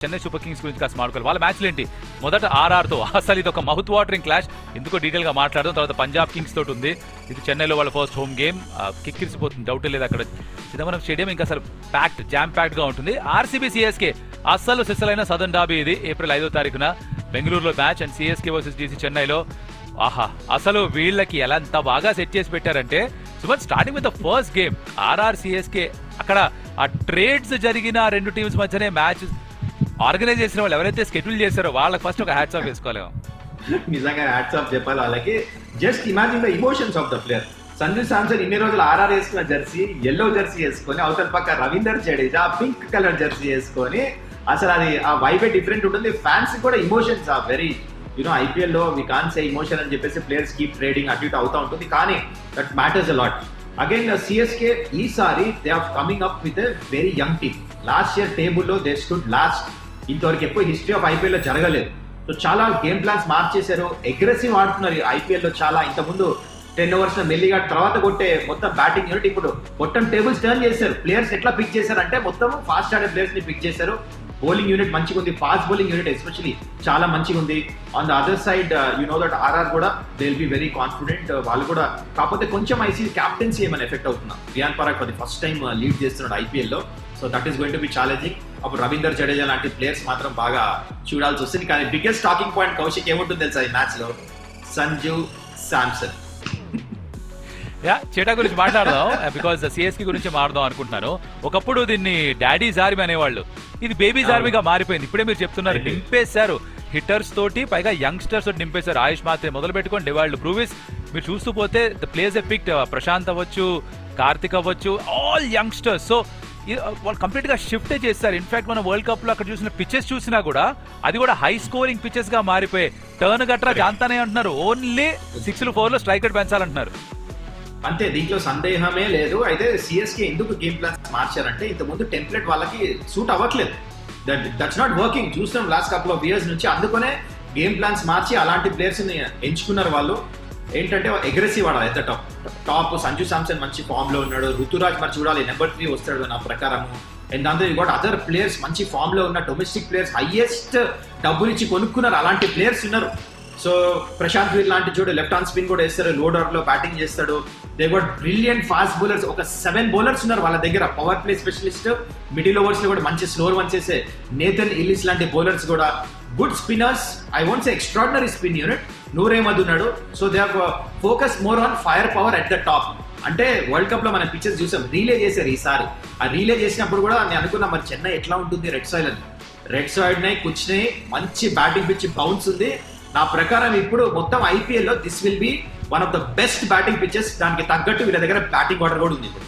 Chennai super Kings గురించి కాస్త మాట్లాడుకోవాలి. వాళ్ళ మ్యాచ్లు ఏంటి? మొదట ఆర్ఆర్తో అసలు ఇది ఒక మౌత్ వాటరింగ్ క్లాష్, ఎందుకో డీటెయిల్గా మాట్లాడడం. తర్వాత పంజాబ్ కింగ్స్ తోటి ఉంది. ఇది చెన్నైలో వాళ్ళ ఫస్ట్ హోమ్ గేమ్. కిక్కిరిసిపోతుంది, డౌట్ లేదు. అక్కడ చిదంబరం స్టేడియం ఇంకా అసలు ప్యాక్డ్, జామ్ ప్యాక్డ్గా ఉంటుంది. ఆర్సీబీ సిఎస్కే అస్సలు సిస్సలైన సదర్న్ డాబీ ఇది. ఏప్రిల్ 5వ తారీఖున బెంగళూరులో match and CSK versus DC చెన్నైలో. ఆహా, అసలు వీళ్ళకి ఎలా ఎంత బాగా సెట్ చేసి పెట్టారంటే Suman, starting with the first game RR CSK, అక్కడ ఆ ట్రేడ్స్ జరిగిన రెండు టీమ్స్ మధ్యనే మ్యాచ్ ఆర్గనైజ్ చేసిన వాళ్ళు ఎవరైతే షెడ్యూల్ చేశారో వాళ్ళకి ఫస్ట్ ఒక హ్యాట్స్ ఆఫ్ వేసుకోలేము. నిజంగా హ్యాట్స్ ఆఫ్ చెప్పాలి వాళ్ళకి. Just imagine the emotions of the player. Sanju Samson ఇన్ని రోజులు ఆర్ఆర్ వేసుకున్న జెర్సీ, ఎల్లో జెర్సీ వేసుకొని, అవతల పక్క Ravinder Jadeja pink colour Jersey వేసుకొని, అసలు అది ఆ వైబే డిఫరెంట్ ఉంటుంది. ఫ్యాన్స్ కూడా ఇమోషన్స్ ఆ వెరీ ఐపీఎల్ లో వి కాన్ సే ఇమోషన్ అని చెప్పేసి ప్లేయర్స్ కీప్ ట్రేడింగ్ అటు ఇటు అవుతా ఉంటుంది. కానీ that matters a lot. Again CSK ఈసారి they are coming up with a very young team. Last year టేబుల్లో దే స్టూడ్ లాస్ట్. ఇంతవరకు ఎక్కువ హిస్టరీ ఆఫ్ ఐపీఎల్ లో జరగలేదు. సో చాలా గేమ్ ప్లాన్స్ మార్చేశారు, అగ్రెసివ్ ఆడుతున్నారు ఐపీఎల్ లో. చాలా ఇంతకుముందు 10 overs మెల్లిగా తర్వాత కొట్టే మొత్తం బ్యాటింగ్ యూనిట్ ఇప్పుడు మొత్తం టేబుల్స్ టర్న్ చేశారు. ప్లేయర్స్ ఎట్లా పిక్ చేశారంటే మొత్తం ఫాస్ట్ ఆడే ప్లేయర్స్ ని పిక్ చేశారు. బౌలింగ్ యూనిట్ మంచిగా ఉంది, ఫాస్ట్ బౌలింగ్ యూనిట్ ఎస్పెషల్లీ చాలా మంచిగా ఉంది. On the other side that RR కూడా they will be very confident. వాళ్ళు కూడా కాకపోతే కొంచెం ఐసీ క్యాప్టెన్సీ ఏమైనా ఎఫెక్ట్ అవుతున్నా. Riyan Parag for the first time lead చేస్తున్నాడు ఐపీఎల్ లో. So that is going to be challenging. అప్పుడు రవీందర్ జడేజా లాంటి ప్లేయర్స్ మాత్రం బాగా చూడాల్సి వస్తుంది. కానీ బిగ్గెస్ట్ టాకింగ్ పాయింట్ కౌశిక్ ఏముంటుంది తెలుసా ఈ మ్యాచ్ లో? సంజు శాంసన్. చేటా గురించి మాట్లాడదాం, బికాస్ సిఎస్కే గురించి మాట్లాడదాం అనుకుంటున్నాను. ఒకప్పుడు దీన్ని డాడీ జార్మీ అనేవాళ్ళు, ఇది బేబీ జార్మీగా మారిపోయింది. ఇప్పుడే మీరు చెప్తున్నారు, నింపేశారు హిట్టర్స్ తోటి, పైగా యంగ్స్టర్స్ తోటి నింపేశారు. ఆయుష్ మాత్రే మొదలు పెట్టుకోండి, వాళ్ళు బ్రూవిస్ మీరు చూస్తూ పోతే the place a pick. Prashant అవ్వచ్చు, కార్తిక్ అవ్వచ్చు, ఆల్ యంగ్స్టర్స్. సో వాళ్ళు కంప్లీట్ గా షిఫ్ట్ చేస్తారు. ఇన్ఫాక్ట్ మనం వరల్డ్ కప్ లో అక్కడ చూసిన పిచెస్ చూసినా కూడా అది కూడా హై స్కోరింగ్ పిచెస్ గా మారిపోయాయి. టర్న్ గట్రా జాంతానే అంటున్నారు, ఓన్లీ 6, 4 స్ట్రైక్ రేట్ పెంచాలంటున్నారు. అంతే, దీంట్లో సందేహమే లేదు. అయితే సిఎస్కే ఎందుకు గేమ్ ప్లాన్స్ మార్చారంటే ఇంతకుముందు టెంప్లెట్ వాళ్ళకి సూట్ అవ్వట్లేదు. That's not working. చూస్తాం లాస్ట్ కపుల్ ఆఫ్ ఇయర్స్ నుంచి. అందుకనే గేమ్ ప్లాన్స్ మార్చి అలాంటి ప్లేయర్స్ ని ఎంచుకున్నారు వాళ్ళు. ఏంటంటే అగ్రెసివ్ ఆడాలి at the top. Sanju Samson మంచి ఫామ్ లో ఉన్నాడు. ఋతురాజ్ మరి చూడాలి, నెంబర్ 3 వస్తాడు నా ప్రకారము. అండ్ దాంతో యూ గాట్ అదర్ ప్లేయర్స్ మంచి ఫామ్ లో ఉన్న డొమెస్టిక్ ప్లేయర్స్, హైయెస్ట్ డబ్బులు ఇచ్చి కొనుక్కున్నారు అలాంటి ప్లేయర్స్ ఉన్నారు. సో ప్రశాంత్ వీర్ లాంటి చూడు, లెఫ్ట్ ఆన్ స్పిన్ కూడా వేస్తారు, లోడర్ లో బ్యాటింగ్ చేస్తాడు. They got brilliant fast bowlers. ఒక 7 bowlers ఉన్నారు వాళ్ళ దగ్గర. Powerplay specialist, middle overs లో కూడా మంచి స్లోర్ వన్ చేసే నేథన్ ఇల్లిస్ లాంటి బౌలర్స్ కూడా. Good spinners, I won't say extraordinary spin unit. Noor Ahmad ఉన్నాడు. So they have focus more on firepower at the top. అంటే వరల్డ్ కప్ లో మనం పిక్చర్స్ చూసాం, రీలే చేశారు ఈసారి. ఆ రీలే చేసినప్పుడు కూడా నేను అనుకున్నా మరి చెన్నై ఎట్లా ఉంటుంది రెడ్ సాయిల్ అని. రెడ్ సాయిల్ నై కూర్చుని మంచి బ్యాటింగ్ పిచ్, బౌన్స్ ఉంది. నా ప్రకారం ఇప్పుడు మొత్తం ఐపీఎల్ లో this will be one of the best batting pitches. దానికి తగ్గట్టు వీళ్ళ దగ్గర బ్యాటింగ్ ఆర్డర్ కూడా ఉంది ఇప్పుడు.